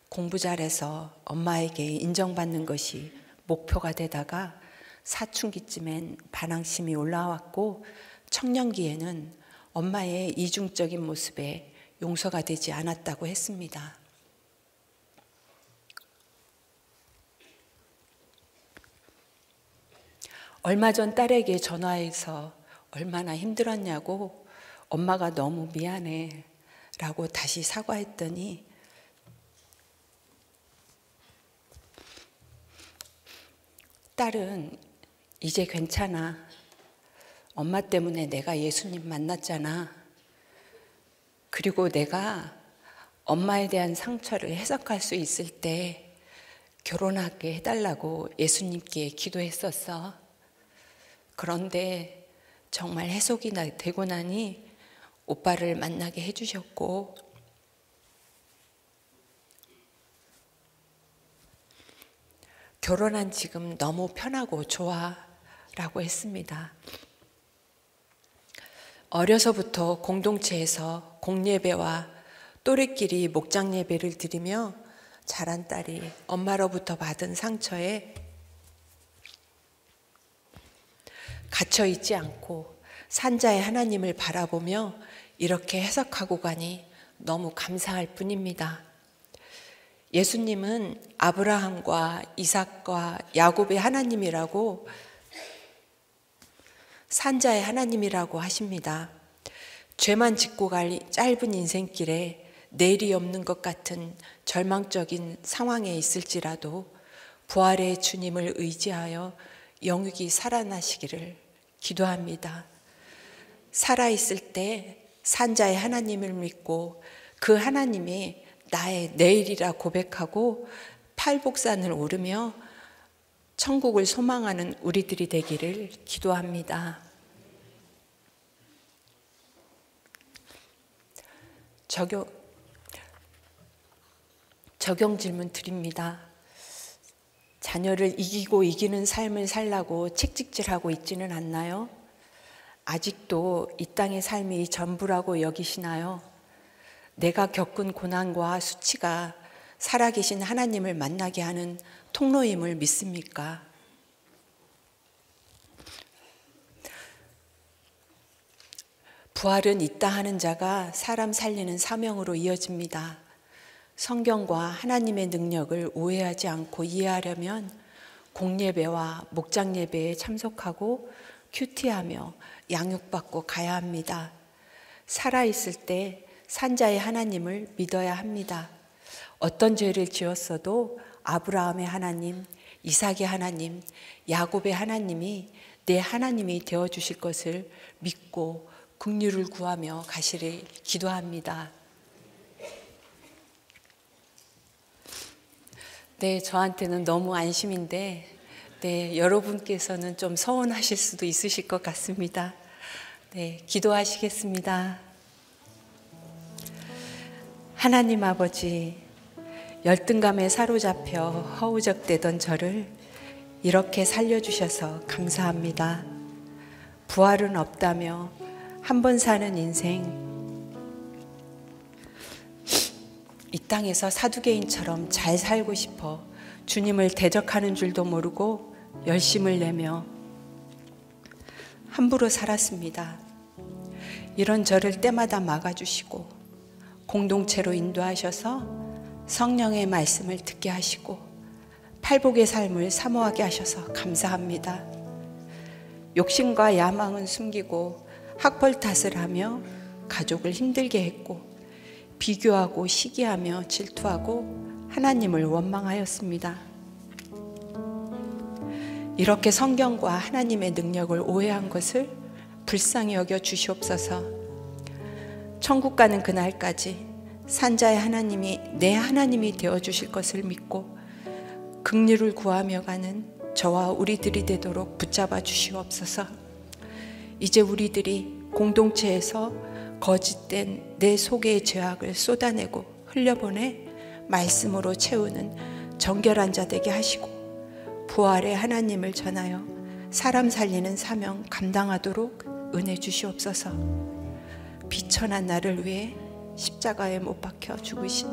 공부 잘해서 엄마에게 인정받는 것이 목표가 되다가 사춘기쯤엔 반항심이 올라왔고, 청년기에는 엄마의 이중적인 모습에 용서가 되지 않았다고 했습니다. 얼마 전 딸에게 전화해서 얼마나 힘들었냐고 엄마가 너무 미안해 라고 다시 사과했더니 딸은 이제 괜찮아. 엄마 때문에 내가 예수님 만났잖아. 그리고 내가 엄마에 대한 상처를 해석할 수 있을 때 결혼하게 해달라고 예수님께 기도했었어. 그런데 정말 해석이 되고 나니 오빠를 만나게 해주셨고, 결혼한 지금 너무 편하고 좋아 라고 했습니다. 어려서부터 공동체에서 공예배와 또래끼리 목장 예배를 드리며 자란 딸이 엄마로부터 받은 상처에 갇혀 있지 않고 산자의 하나님을 바라보며 이렇게 해석하고 가니 너무 감사할 뿐입니다. 예수님은 아브라함과 이삭과 야곱의 하나님이라고, 산자의 하나님이라고 하십니다. 죄만 짓고 갈 짧은 인생길에 내일이 없는 것 같은 절망적인 상황에 있을지라도 부활의 주님을 의지하여 영육이 살아나시기를 기도합니다. 살아있을 때 산자의 하나님을 믿고 그 하나님이 나의 내일이라 고백하고 팔복산을 오르며 천국을 소망하는 우리들이 되기를 기도합니다. 적용 질문 드립니다. 자녀를 이기고 이기는 삶을 살라고 책찍질하고 있지는 않나요? 아직도 이 땅의 삶이 전부라고 여기시나요? 내가 겪은 고난과 수치가 살아계신 하나님을 만나게 하는 통로임을 믿습니까? 부활은 있다 하는 자가 사람 살리는 사명으로 이어집니다. 성경과 하나님의 능력을 오해하지 않고 이해하려면 공예배와 목장 예배에 참석하고 큐티하며 양육받고 가야 합니다. 살아있을 때 산자의 하나님을 믿어야 합니다. 어떤 죄를 지었어도 아브라함의 하나님, 이삭의 하나님, 야곱의 하나님이 내 하나님이 되어주실 것을 믿고 긍휼을 구하며 가시를 기도합니다. 네, 저한테는 너무 안심인데, 네, 여러분께서는 좀 서운하실 수도 있으실 것 같습니다. 네, 기도하시겠습니다. 하나님 아버지, 열등감에 사로잡혀 허우적대던 저를 이렇게 살려주셔서 감사합니다. 부활은 없다며 한 번 사는 인생, 이 땅에서 사두개인처럼 잘 살고 싶어 주님을 대적하는 줄도 모르고 열심을 내며 함부로 살았습니다. 이런 저를 때마다 막아주시고 공동체로 인도하셔서 성령의 말씀을 듣게 하시고 팔복의 삶을 사모하게 하셔서 감사합니다. 욕심과 야망은 숨기고 학벌 탓을 하며 가족을 힘들게 했고 비교하고 시기하며 질투하고 하나님을 원망하였습니다. 이렇게 성경과 하나님의 능력을 오해한 것을 불쌍히 여겨 주시옵소서. 천국 가는 그날까지 산자의 하나님이 내 하나님이 되어주실 것을 믿고 긍휼을 구하며 가는 저와 우리들이 되도록 붙잡아 주시옵소서. 이제 우리들이 공동체에서 거짓된 내 속의 죄악을 쏟아내고 흘려보내 말씀으로 채우는 정결한 자 되게 하시고 부활의 하나님을 전하여 사람 살리는 사명 감당하도록 은혜 주시옵소서. 비천한 나를 위해 십자가에 못 박혀 죽으신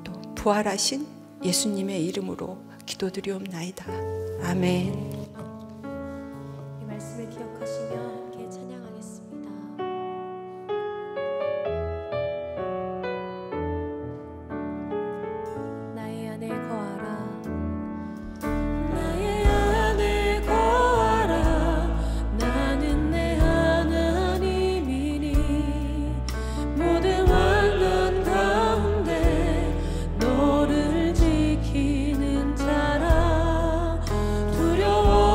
또 부활하신 예수님의 이름으로 기도드리옵나이다. 아멘. 이 말씀을 기억하시며 함께 찬양하겠습니다. 나의 안에 거하라, 나의 안에 거하라. 나는 내 하나님이니 모든 환난 가운데 너를 지키는 자라. 두려워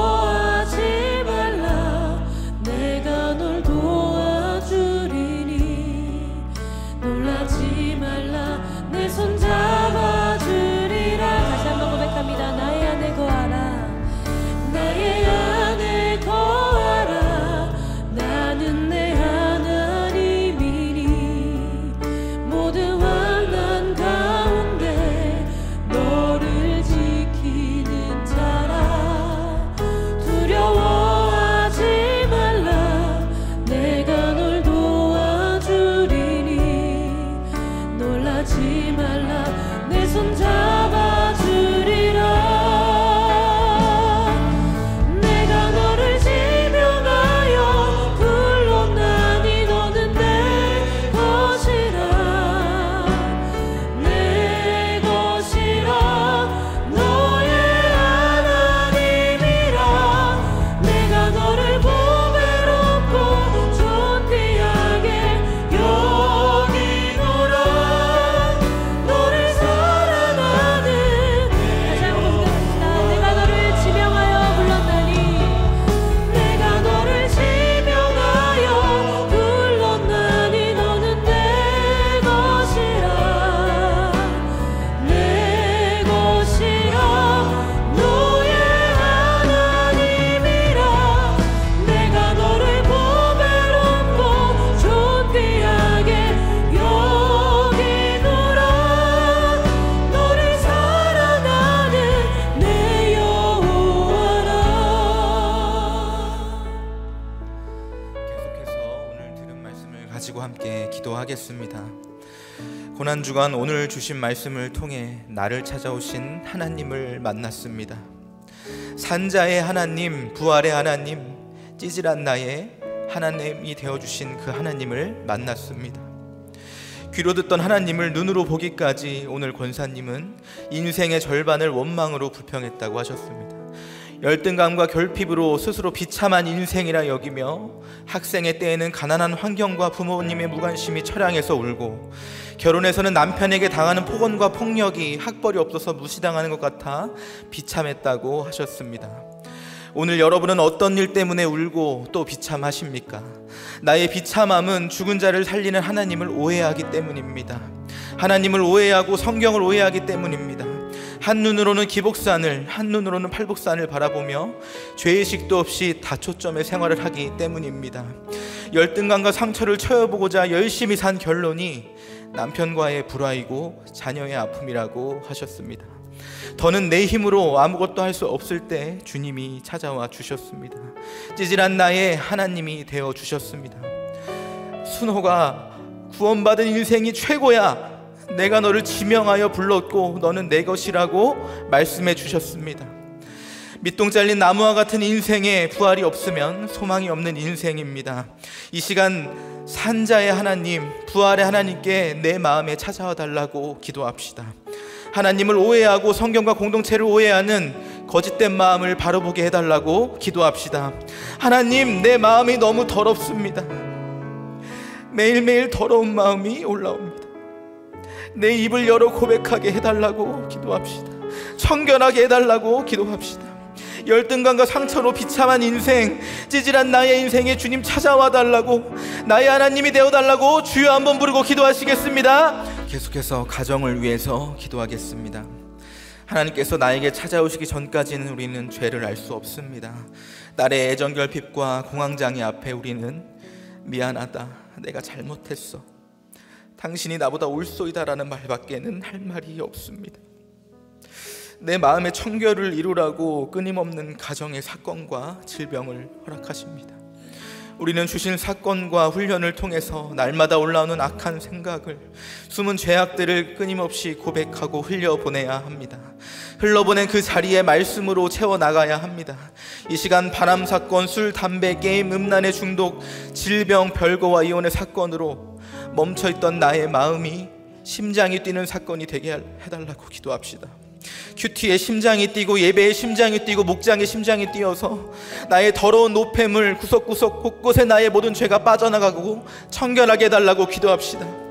기도하겠습니다. 고난주간 오늘 주신 말씀을 통해 나를 찾아오신 하나님을 만났습니다. 산자의 하나님, 부활의 하나님, 찌질한 나의 하나님이 되어주신 그 하나님을 만났습니다. 귀로 듣던 하나님을 눈으로 보기까지 오늘 권사님은 인생의 절반을 원망으로 불평했다고 하셨습니다. 열등감과 결핍으로 스스로 비참한 인생이라 여기며 학생의 때에는 가난한 환경과 부모님의 무관심이 처량해서 울고, 결혼해서는 남편에게 당하는 폭언과 폭력이 학벌이 없어서 무시당하는 것 같아 비참했다고 하셨습니다. 오늘 여러분은 어떤 일 때문에 울고 또 비참하십니까? 나의 비참함은 죽은 자를 살리는 하나님을 오해하기 때문입니다. 하나님을 오해하고 성경을 오해하기 때문입니다. 한눈으로는 기복산을, 한눈으로는 팔복산을 바라보며 죄의식도 없이 다초점의 생활을 하기 때문입니다. 열등감과 상처를 채워보고자 열심히 산 결론이 남편과의 불화이고 자녀의 아픔이라고 하셨습니다. 더는 내 힘으로 아무것도 할 수 없을 때 주님이 찾아와 주셨습니다. 찌질한 나의 하나님이 되어 주셨습니다. 순호가 구원받은 인생이 최고야, 내가 너를 지명하여 불렀고 너는 내 것이라고 말씀해 주셨습니다. 밑동 잘린 나무와 같은 인생에 부활이 없으면 소망이 없는 인생입니다. 이 시간 산자의 하나님, 부활의 하나님께 내 마음에 찾아와 달라고 기도합시다. 하나님을 오해하고 성경과 공동체를 오해하는 거짓된 마음을 바로보게 해달라고 기도합시다. 하나님, 내 마음이 너무 더럽습니다. 매일매일 더러운 마음이 올라옵니다. 내 입을 열어 고백하게 해달라고 기도합시다. 청결하게 해달라고 기도합시다. 열등감과 상처로 비참한 인생, 찌질한 나의 인생에 주님 찾아와 달라고, 나의 하나님이 되어달라고 주여 한번 부르고 기도하시겠습니다. 계속해서 가정을 위해서 기도하겠습니다. 하나님께서 나에게 찾아오시기 전까지는 우리는 죄를 알 수 없습니다. 딸의 애정결핍과 공황장애 앞에 우리는 미안하다, 내가 잘못했어, 당신이 나보다 옳소이다라는 말밖에는 할 말이 없습니다. 내 마음의 청결을 이루라고 끊임없는 가정의 사건과 질병을 허락하십니다. 우리는 주신 사건과 훈련을 통해서 날마다 올라오는 악한 생각을, 숨은 죄악들을 끊임없이 고백하고 흘려보내야 합니다. 흘러보낸 그 자리에 말씀으로 채워나가야 합니다. 이 시간 바람 사건, 술, 담배, 게임, 음란의 중독, 질병, 별거와 이혼의 사건으로 멈춰있던 나의 마음이 심장이 뛰는 사건이 되게 해달라고 기도합시다. 큐티에 심장이 뛰고 예배에 심장이 뛰고 목장에 심장이 뛰어서 나의 더러운 노폐물 구석구석 곳곳에 나의 모든 죄가 빠져나가고 청결하게 해달라고 기도합시다.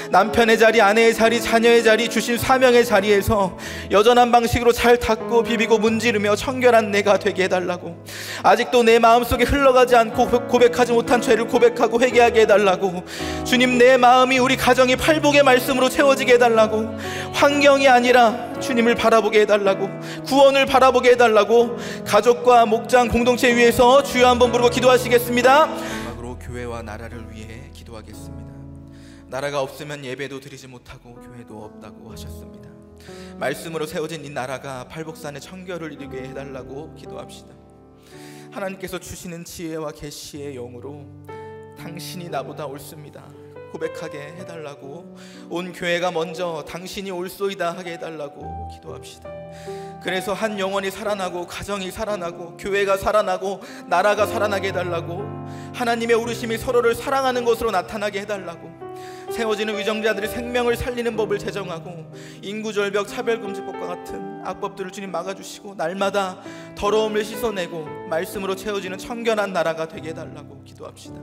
남편의 자리, 아내의 자리, 자녀의 자리, 주신 사명의 자리에서 여전한 방식으로 잘 닦고 비비고 문지르며 청결한 내가 되게 해달라고, 아직도 내 마음속에 흘러가지 않고 고백하지 못한 죄를 고백하고 회개하게 해달라고, 주님 내 마음이 우리 가정이 팔복의 말씀으로 채워지게 해달라고, 환경이 아니라 주님을 바라보게 해달라고, 구원을 바라보게 해달라고, 가족과 목장 공동체 위해서 주여 한번 부르고 기도하시겠습니다. 마지막으로 교회와 나라를 위해 기도하겠습니다. 나라가 없으면 예배도 드리지 못하고 교회도 없다고 하셨습니다. 말씀으로 세워진 이 나라가 팔복산의 청결을 이루게 해달라고 기도합시다. 하나님께서 주시는 지혜와 계시의 영으로 당신이 나보다 옳습니다 고백하게 해달라고, 온 교회가 먼저 당신이 옳소이다 하게 해달라고 기도합시다. 그래서 한 영혼이 살아나고 가정이 살아나고 교회가 살아나고 나라가 살아나게 해달라고, 하나님의 오르심이 서로를 사랑하는 것으로 나타나게 해달라고, 세워지는 위정자들이 생명을 살리는 법을 제정하고 인구절벽, 차별금지법과 같은 악법들을 주님 막아주시고 날마다 더러움을 씻어내고 말씀으로 채워지는 청결한 나라가 되게 해달라고 기도합시다.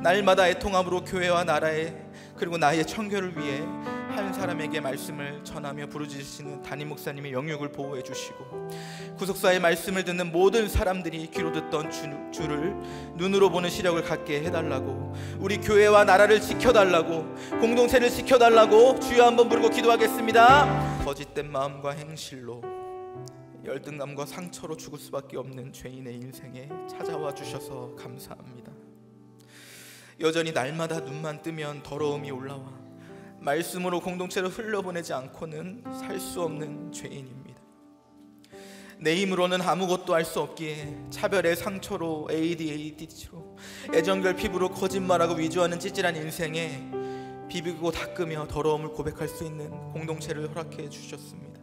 날마다 애통함으로 교회와 나라에 그리고 나의 청결을 위해 한 사람에게 말씀을 전하며 부르짖으시는 담임 목사님의 영육을 보호해 주시고, 구속사의 말씀을 듣는 모든 사람들이 귀로 듣던 주를 눈으로 보는 시력을 갖게 해달라고, 우리 교회와 나라를 지켜달라고, 공동체를 지켜달라고 주여 한번 부르고 기도하겠습니다. 거짓된 마음과 행실로 열등감과 상처로 죽을 수밖에 없는 죄인의 인생에 찾아와 주셔서 감사합니다. 여전히 날마다 눈만 뜨면 더러움이 올라와 말씀으로 공동체를 흘려보내지 않고는 살 수 없는 죄인입니다. 내 힘으로는 아무것도 할 수 없기에 차별의 상처로 ADHD로 애정결핍으로 거짓말하고 위조하는 찌질한 인생에 비비고 닦으며 더러움을 고백할 수 있는 공동체를 허락해 주셨습니다.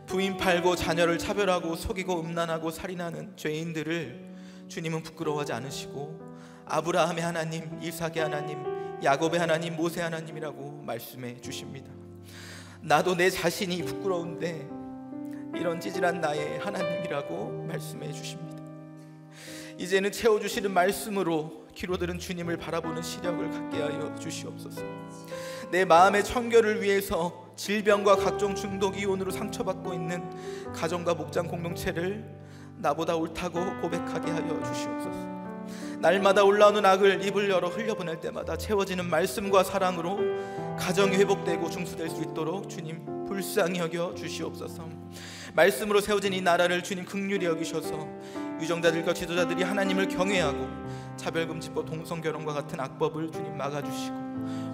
부인 팔고 자녀를 차별하고 속이고 음란하고 살인하는 죄인들을 주님은 부끄러워하지 않으시고 아브라함의 하나님, 이삭의 하나님, 야곱의 하나님, 모세의 하나님이라고 말씀해 주십니다. 나도 내 자신이 부끄러운데 이런 찌질한 나의 하나님이라고 말씀해 주십니다. 이제는 채워주시는 말씀으로 귀로 들은 주님을 바라보는 시력을 갖게 하여 주시옵소서. 내 마음의 청결을 위해서 질병과 각종 중독 이온으로 상처받고 있는 가정과 목장 공동체를 나보다 옳다고 고백하게 하여 주시옵소서. 날마다 올라오는 악을 입을 열어 흘려보낼 때마다 채워지는 말씀과 사랑으로 가정이 회복되고 중수될 수 있도록 주님 불쌍히 여겨 주시옵소서. 말씀으로 세워진 이 나라를 주님 긍휼히 여기셔서 유정자들과 지도자들이 하나님을 경외하고 차별금지법, 동성결혼과 같은 악법을 주님 막아주시고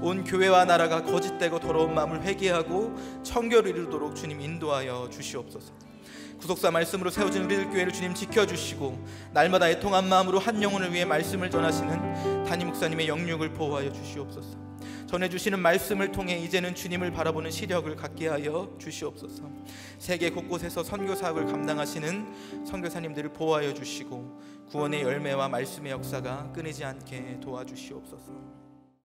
온 교회와 나라가 거짓되고 더러운 마음을 회개하고 청결을 이루도록 주님 인도하여 주시옵소서. 구속사 말씀으로 세워진 우리들 교회를 주님 지켜주시고 날마다 애통한 마음으로 한 영혼을 위해 말씀을 전하시는 담임 목사님의 영육을 보호하여 주시옵소서. 전해주시는 말씀을 통해 이제는 주님을 바라보는 시력을 갖게 하여 주시옵소서. 세계 곳곳에서 선교 사역을 감당하시는 선교사님들을 보호하여 주시고 구원의 열매와 말씀의 역사가 끊이지 않게 도와주시옵소서.